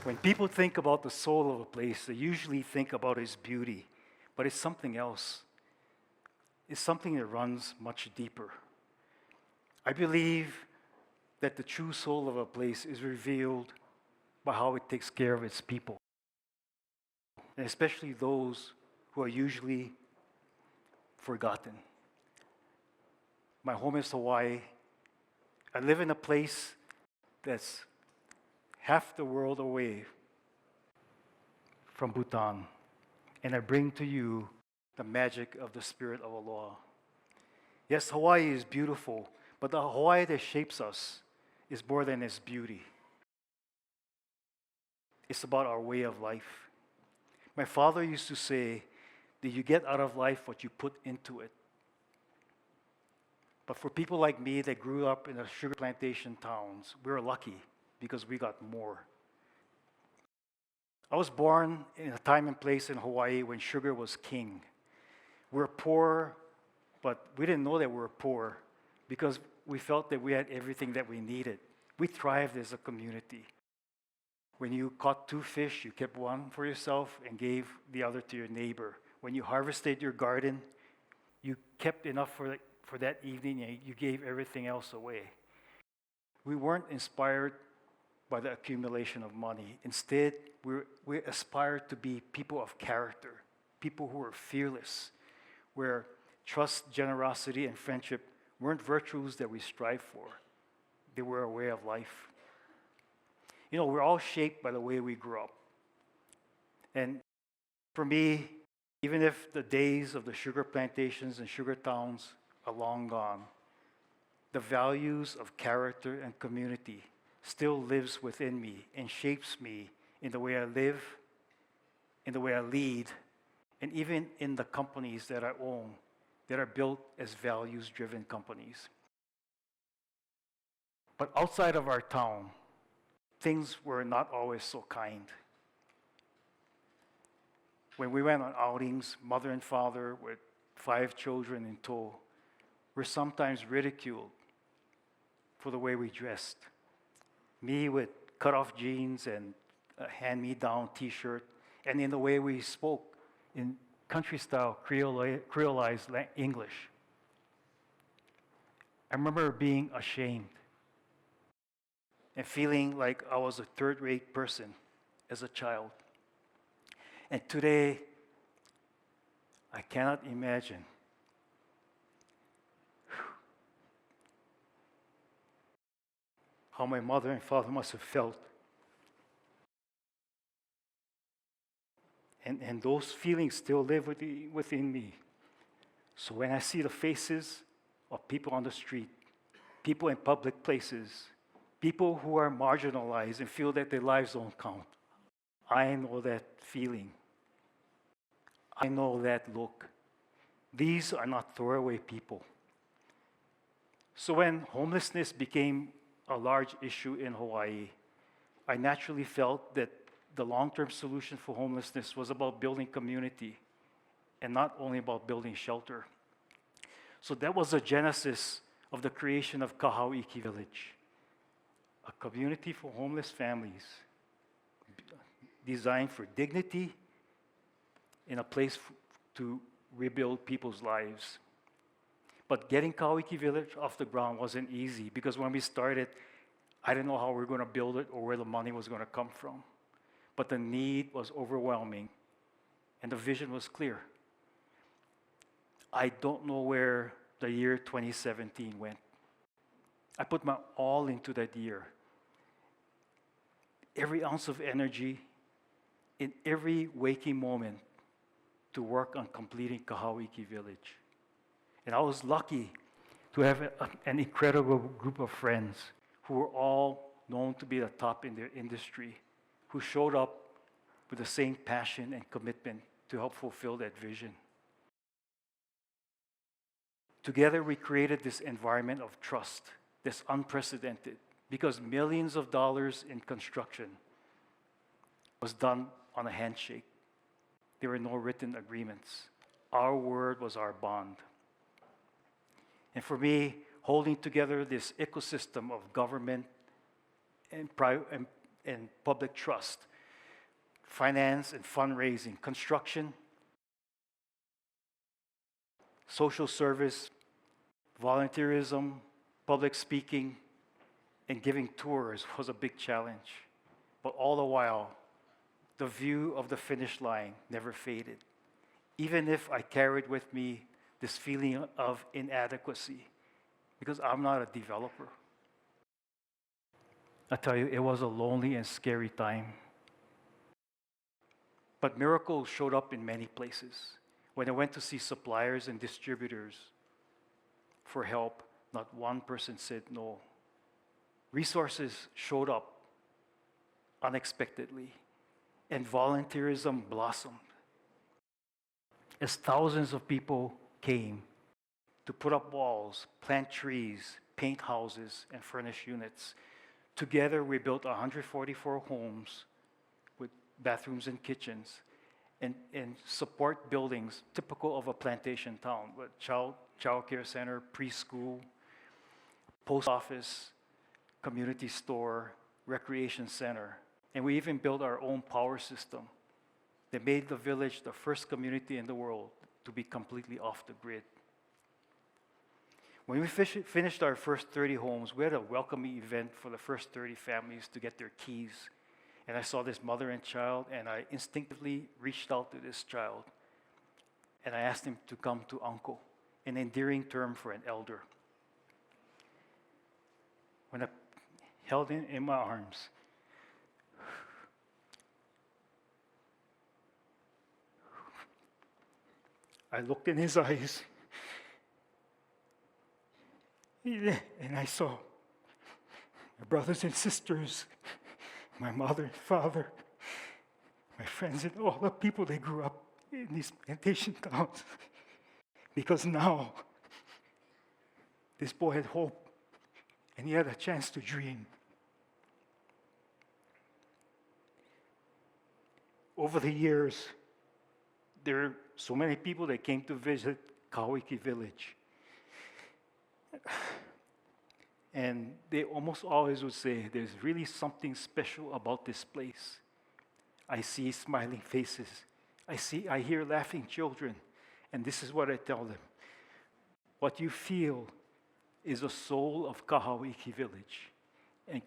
When people think about the soul of a place, they usually think about its beauty, but it's something else. It's something that runs much deeper. I believe that the true soul of a place is revealed by how it takes care of its people, and especially those who are usually forgotten. My home is Hawaii. I live in a place that's half the world away from Bhutan, and I bring to you the magic of the spirit of aloha. Yes, Hawaii is beautiful, but the Hawaii that shapes us is more than its beauty. It's about our way of life. My father used to say that you get out of life what you put into it. But for people like me that grew up in the sugar plantation towns, we were lucky because we got more. I was born in a time and place in Hawaii when sugar was king. We're poor, but we didn't know that we were poor because we felt that we had everything that we needed. We thrived as a community. When you caught 2 fish, you kept one for yourself and gave the other to your neighbor. When you harvested your garden, you kept enough for that evening and you gave everything else away. We weren't inspired by the accumulation of money. Instead, we aspired to be people of character, people who were fearless, where trust, generosity, and friendship weren't virtues that we strive for. They were a way of life. You know, we're all shaped by the way we grew up. And for me, even if the days of the sugar plantations and sugar towns are long gone, the values of character and community still lives within me and shapes me in the way I live, in the way I lead, and even in the companies that I own that are built as values-driven companies. But outside of our town, things were not always so kind. When we went on outings, mother and father with 5 children in tow were sometimes ridiculed for the way we dressed. Me with cut-off jeans and a hand-me-down t-shirt, and in the way we spoke in country-style Creolized English. I remember being ashamed and feeling like I was a third-rate person as a child. And today, I cannot imagine how my mother and father must have felt. And those feelings still live within me. So when I see the faces of people on the street, people in public places, people who are marginalized and feel that their lives don't count, I know that feeling. I know that look. These are not throwaway people. So when homelessness became a large issue in Hawaii, I naturally felt that the long-term solution for homelessness was about building community and not only about building shelter. So that was the genesis of the creation of Kahauiki Village, a community for homeless families designed for dignity in a place to rebuild people's lives. But getting Kahauiki Village off the ground wasn't easy because when we started, I didn't know how we were going to build it or where the money was going to come from. But the need was overwhelming and the vision was clear. I don't know where the year 2017 went. I put my all into that year. Every ounce of energy in every waking moment to work on completing Kahauiki Village. And I was lucky to have an incredible group of friends who were all known to be the top in their industry, who showed up with the same passion and commitment to help fulfill that vision. Together, we created this environment of trust that's unprecedented because millions of dollars in construction was done on a handshake. There were no written agreements. Our word was our bond. And for me, holding together this ecosystem of government and public trust finance and fundraising, construction, social service, volunteerism, public speaking, and giving tours was a big challenge. But all the while, the view of the finish line never faded. Even if I carried with me this feeling of inadequacy, because I'm not a developer. I tell you, it was a lonely and scary time. But miracles showed up in many places. When I went to see suppliers and distributors for help, not one person said no. Resources showed up unexpectedly, and volunteerism blossomed. As thousands of people came to put up walls, plant trees, paint houses, and furnish units, together we built 144 homes with bathrooms and kitchens, and support buildings typical of a plantation town, with child care center, preschool, post office, community store, recreation center. And we even built our own power system that made the village the first community in the world to be completely off the grid. When we finished our first 30 homes, we had a welcoming event for the first 30 families to get their keys. And I saw this mother and child, and I instinctively reached out to this child. And I asked him to come to uncle, an endearing term for an elder. When I held him in my arms, I looked in his eyes, and I saw my brothers and sisters, my mother and father, my friends, and all the people that grew up in these plantation towns. Because now, this boy had hope, and he had a chance to dream. Over the years, there are so many people that came to visit Kahauiki Village. And they almost always would say, there's really something special about this place. I see smiling faces. I hear laughing children. And this is what I tell them. What you feel is the soul of Kahauiki Village. And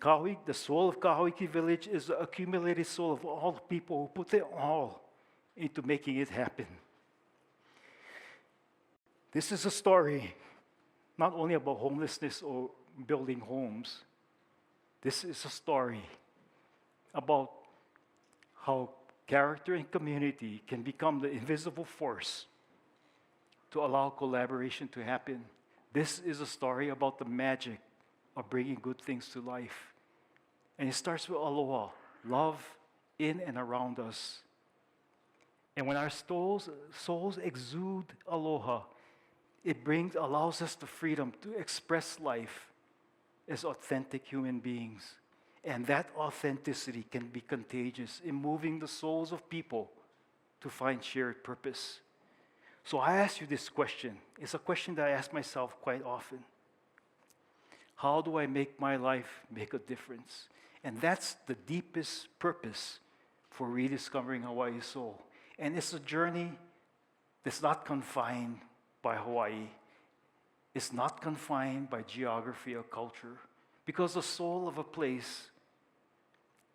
the soul of Kahauiki Village is the accumulated soul of all the people who put their all into making it happen. This is a story not only about homelessness or building homes. This is a story about how character and community can become the invisible force to allow collaboration to happen. This is a story about the magic of bringing good things to life. And it starts with aloha, love in and around us. And when our souls exude aloha, it allows us the freedom to express life as authentic human beings. And that authenticity can be contagious in moving the souls of people to find shared purpose. So I ask you this question. It's a question that I ask myself quite often. How do I make my life make a difference? And that's the deepest purpose for rediscovering Hawaii's soul. And it's a journey that's not confined by Hawaii. It's not confined by geography or culture. Because the soul of a place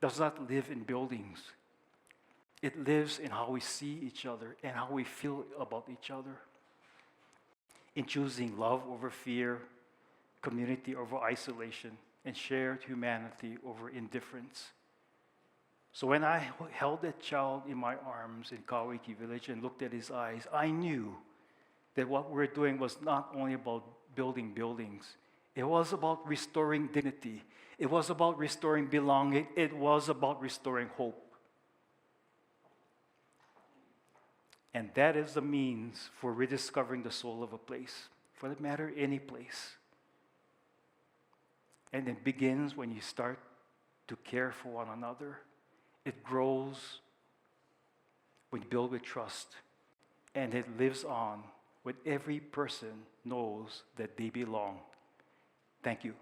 does not live in buildings. It lives in how we see each other and how we feel about each other. In choosing love over fear, community over isolation, and shared humanity over indifference. So when I held that child in my arms in Kahauiki Village and looked at his eyes, I knew that what we're doing was not only about building buildings. It was about restoring dignity. It was about restoring belonging. It was about restoring hope. And that is the means for rediscovering the soul of a place, for that matter, any place. And it begins when you start to care for one another. It grows when you build with trust. And it lives on when every person knows that they belong. Thank you.